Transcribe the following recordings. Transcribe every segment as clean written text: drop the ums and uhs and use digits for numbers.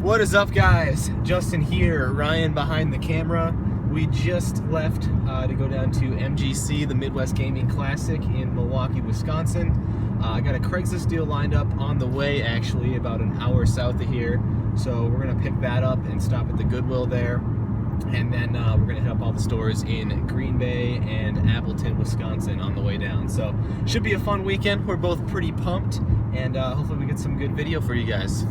What is up, guys? Justin here, Ryan behind the camera. We just left to go down to MGC, the Midwest Gaming Classic in Milwaukee, Wisconsin. I got a Craigslist deal lined up on the way, actually, about an hour south of here. So we're gonna pick that up and stop at the Goodwill there. And then we're gonna hit up all the stores in Green Bay and Appleton, Wisconsin on the way down. So should be a fun weekend. We're both pretty pumped, and hopefully we get some good video for you guys.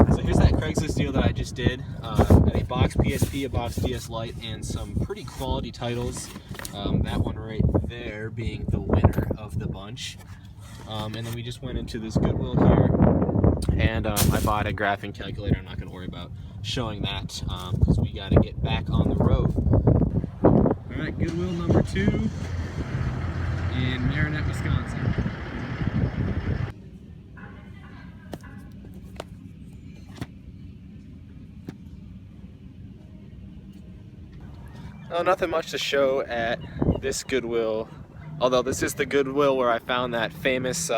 So here's that Craigslist deal that I just did. Got a box PSP, a box DS Lite, and some pretty quality titles. That one right there being the winner of the bunch. And then we just went into this Goodwill here, and I bought a graphing calculator. I'm not going to worry about showing that because we got to get back on the road. All right, Goodwill number 2 in Marinette, Wisconsin. Oh, nothing much to show at this Goodwill, although this is the Goodwill where I found that famous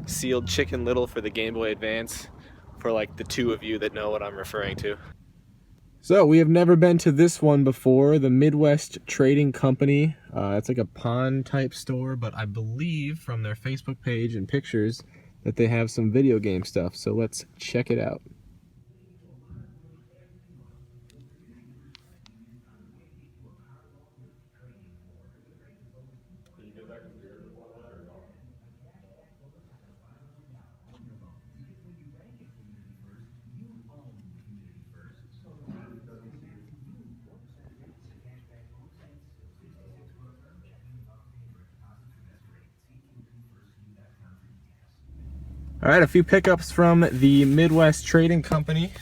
sealed Chicken Little for the Game Boy Advance, for like the two of you that know what I'm referring to. So we have never been to this one before, the Midwest Trading Company. It's like a pawn type store, but I believe from their Facebook page and pictures that they have some video game stuff, so let's check it out. All right, a few pickups from the Midwest Trading Company.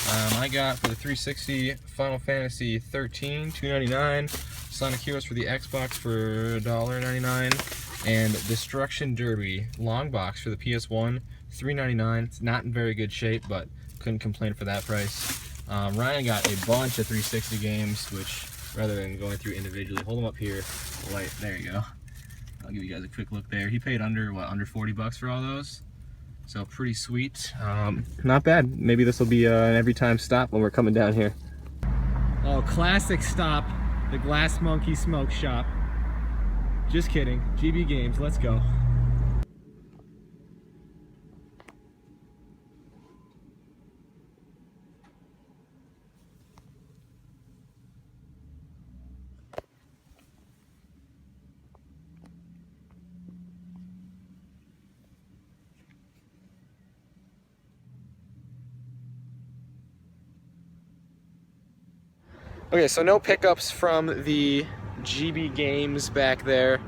I got for the 360 Final Fantasy 13, $2.99. Sonic Heroes for the Xbox for $1.99. And Destruction Derby long box for the PS1, $3.99. It's not in very good shape, but couldn't complain for that price. Ryan got a bunch of 360 games, which rather than going through individually, hold them up here. Light, there you go. I'll give you guys a quick look there. He paid under 40 bucks for all those. So pretty sweet. Not bad. Maybe this will be an every time stop when we're coming down here. Oh, classic stop, the Glass Monkey Smoke Shop. Just kidding. GB Games, let's go. Okay, so no pickups from the GB Games back there.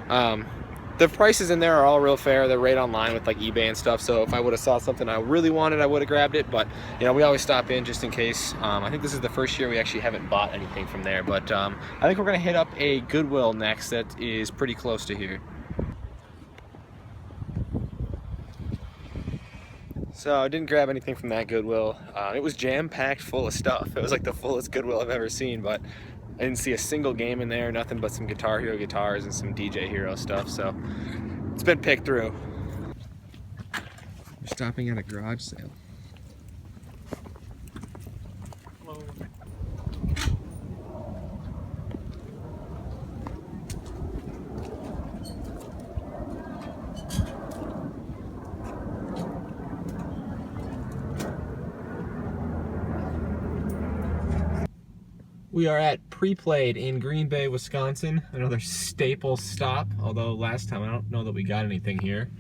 The prices in there are all real fair. They're right online with like eBay and stuff. So if I would have saw something I really wanted, I would have grabbed it. But you know, we always stop in just in case. I think this is the first year we actually haven't bought anything from there. But I think we're gonna hit up a Goodwill next that is pretty close to here. So I didn't grab anything from that Goodwill. It was jam-packed full of stuff. It was like the fullest Goodwill I've ever seen, but I didn't see a single game in there, nothing but some Guitar Hero guitars and some DJ Hero stuff, so it's been picked through. We're stopping at a garage sale. Hello. We are at Pre-Played in Green Bay, Wisconsin. Another staple stop, although last time I don't know that we got anything here.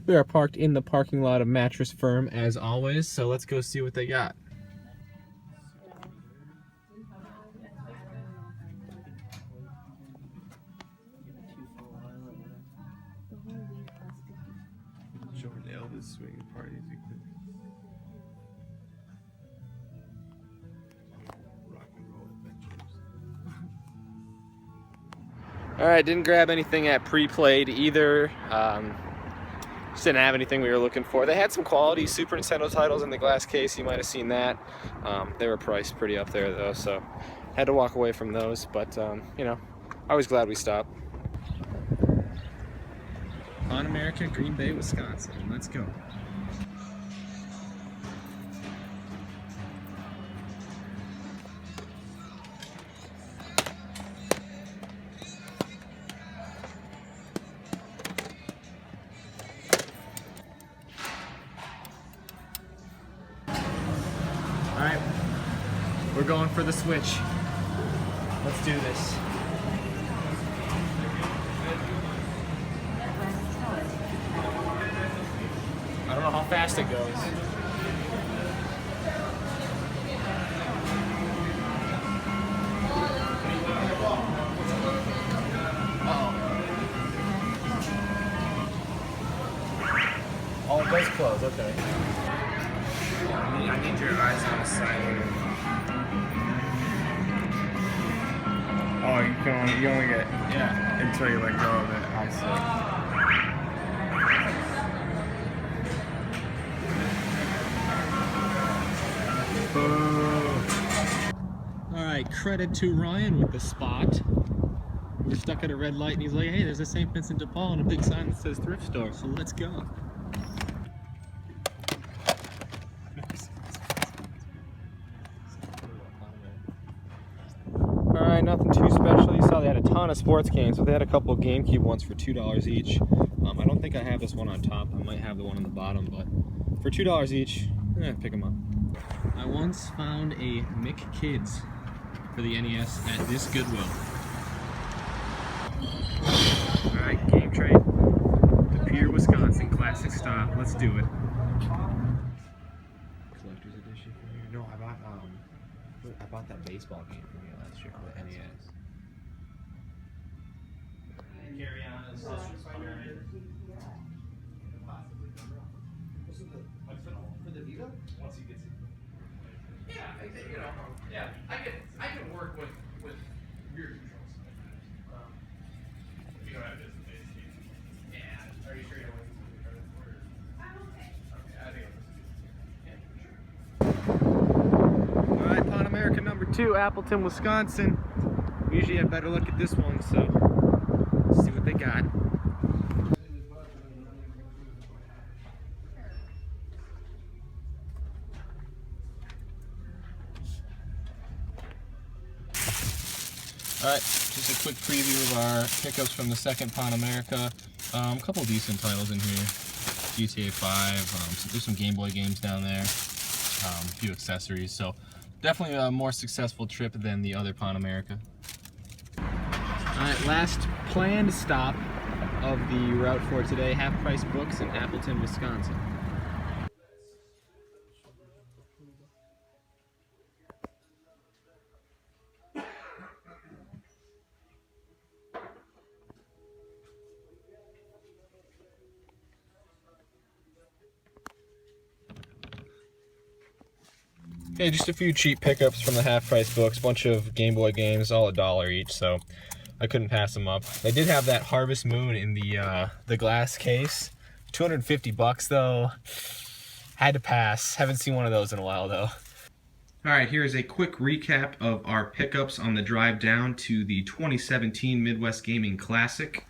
We are parked in the parking lot of Mattress Firm as always, so let's go see what they got. Alright, didn't grab anything at Pre-Played either. Just didn't have anything we were looking for. They had some quality Super Nintendo titles in the glass case, you might have seen that. They were priced pretty up there though, so had to walk away from those, but you know, I was glad we stopped. On America, Green Bay, Wisconsin. Let's go. We're going for the Switch. Let's do this. I don't know how fast it goes. Oh, it does close, okay. I need your eyes on the side here. Oh, you only get, yeah, until you let go of it, I see. Alright, credit to Ryan with the spot. We're stuck at a red light and he's like, hey, there's a St. Vincent de Paul and a big sign that says thrift store, so let's go. Alright, nothing too special. You saw they had a ton of sports games, but they had a couple of GameCube ones for $2 each. I don't think I have this one on top. I might have the one on the bottom, but for $2 each, pick them up. I once found a Mick Kids for the NES at this Goodwill. Alright, game train. The Pier, Wisconsin, classic style. Let's do it. Collector's edition from here. No, I bought that baseball game from you last year for the NES. Carry on as for the Vita? Once he gets it. Yeah, you know, yeah. I can work with weird controls. If you don't have this base game. Yeah. Are you sure you don't want to use the credit for it? I'm okay. Okay, I think I'm for sure. Alright, Pan America number 2, Appleton, Wisconsin. Usually I have better luck at this one, so let's see what they got. Alright, just a quick preview of our pickups from the second Pan America. A couple decent titles in here. GTA 5, there's some Game Boy games down there, a few accessories, so definitely a more successful trip than the other Pan America. Alright, last planned stop of the route for today, Half Price Books in Appleton, Wisconsin. Okay, just a few cheap pickups from the Half Price Books, bunch of Game Boy games, all $1 each, so I couldn't pass them up. They did have that Harvest Moon in the glass case. 250 bucks though. Had to pass. Haven't seen one of those in a while though. Alright, here's a quick recap of our pickups on the drive down to the 2017 Midwest Gaming Classic.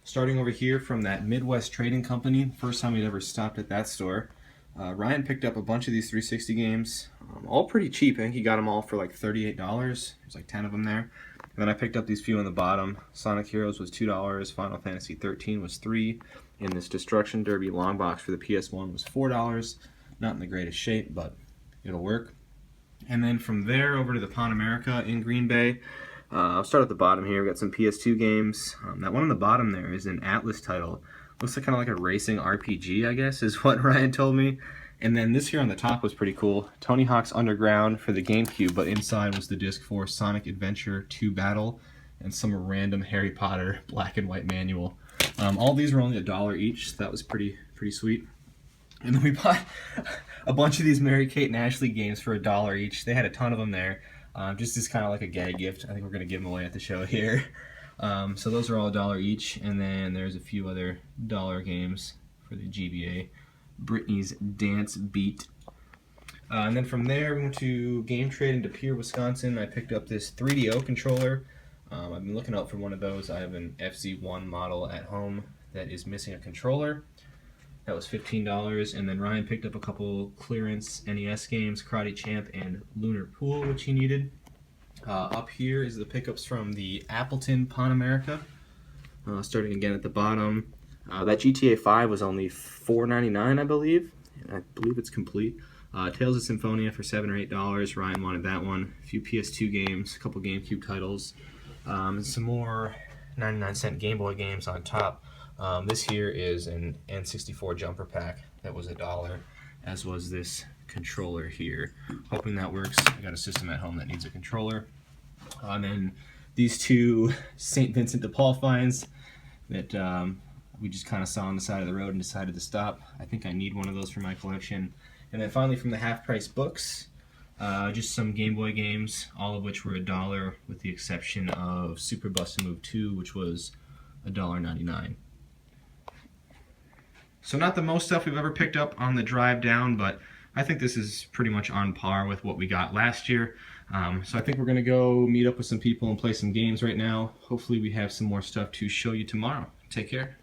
Starting over here from that Midwest Trading Company, first time we'd ever stopped at that store. Ryan picked up a bunch of these 360 games, all pretty cheap. I think he got them all for like $38. There's like 10 of them there. And then I picked up these few on the bottom. Sonic Heroes was $2, Final Fantasy 13 was $3, and this Destruction Derby long box for the PS1 was $4. Not in the greatest shape, but it'll work. And then from there over to the Pan America in Green Bay. I'll start at the bottom here. We've got some PS2 games. That one on the bottom there is an Atlas title. Looks like kind of like a racing RPG, I guess, is what Ryan told me. And then this here on the top was pretty cool. Tony Hawk's Underground for the GameCube, but inside was the disc for Sonic Adventure 2 Battle and some random Harry Potter black and white manual. All these were only $1 each, so that was pretty sweet. And then we bought a bunch of these Mary-Kate and Ashley games for $1 each. They had a ton of them there, just as kind of like a gag gift. I think we're going to give them away at the show here. So those are all $1 each, and then there's a few other $1 games for the GBA. Britney's Dance Beat. And then from there we went to Game Trade into Pier, Wisconsin. I picked up this 3DO controller. I've been looking out for one of those. I have an FZ1 model at home that is missing a controller. That was $15, and then Ryan picked up a couple clearance NES games, Karate Champ and Lunar Pool, which he needed. Up here is the pickups from the Appleton Pan America. Starting again at the bottom. That GTA 5 was only $4.99, I believe. I believe it's complete. Tales of Symphonia for $7 or $8. Ryan wanted that one. A few PS2 games, a couple GameCube titles, and some more 99-cent Game Boy games on top. This here is an N64 jumper pack that was $1, as was this controller here. Hoping that works. I got a system at home that needs a controller. And then these two St. Vincent de Paul finds that we just kind of saw on the side of the road and decided to stop. I think I need one of those for my collection. And then finally from the half price books, just some Game Boy games, all of which were $1 with the exception of Super Bust-A-Move 2, which was $1.99. So not the most stuff we've ever picked up on the drive down, but I think this is pretty much on par with what we got last year. So I think we're going to go meet up with some people and play some games right now. Hopefully we have some more stuff to show you tomorrow. Take care.